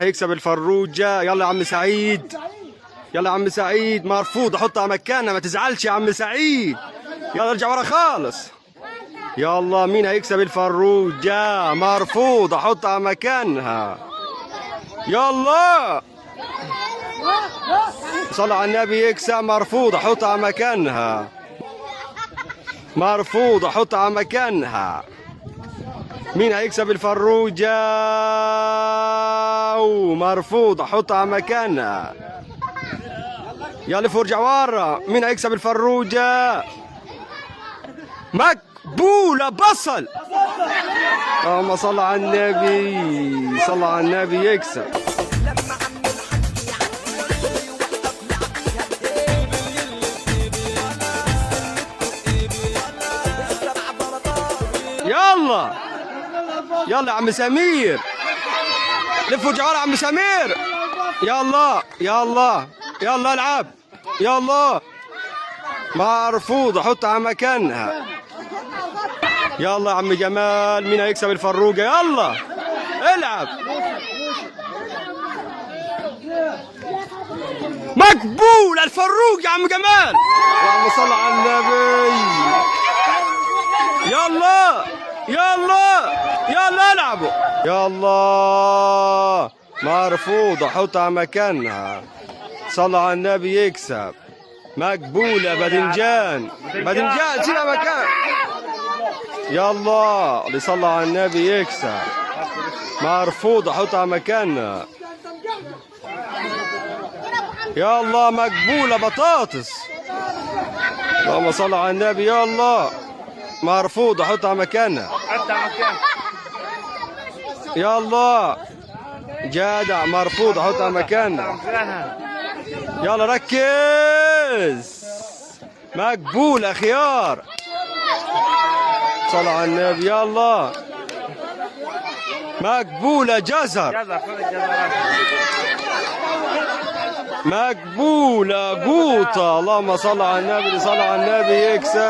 هيكسب الفروجة. يلا يا عم سعيد، يلا يا عم سعيد. مرفوض، حطها مكانها، ما تزعلش يا عم سعيد. يلا ارجع ورا خالص. يلا مين هيكسب الفروجة؟ مرفوض، حطها مكانها. يلا صلى على النبي. يكسب. مرفوض، حطها مكانها. مرفوض، حطها مكانها. مين هيكسب الفروجة؟ مرفوض، حطها مكانها. يلا فرجع ورا. مين هيكسب الفروجة؟ مقبولة. بصل. اللهم صل على النبي، صلى على النبي. يكسب. يلا يلا يا عم سمير. لف ورجع ورا يا عم سمير. يلا يلا يلا العب. يلا. مرفوض، حطها مكانها. يلا يا عم جمال. مين هيكسب الفروجة؟ يلا العب. مقبول الفروج يا عم جمال. اللهم صل على النبي. يلا يلا يلا العبوا. يلا. مرفوضة، حطها مكانها. صلى على النبي. يكسب. مقبولة. باذنجان. باذنجان سيبها مكان. يلا اللي صلى على النبي. يكسب. مرفوضة، حطها مكانها. يلا مقبولة. بطاطس. اللهم صل على النبي. يلا. مرفوضة، حطها مكانها. يلا جدع. مرفوضة، حطها مكانها. يلا ركز. مقبولة. خيار. صل على النبي. يلا. مقبولة. جزر. مقبولة. قوطة. اللهم صل على النبي، صل على النبي. يكسب.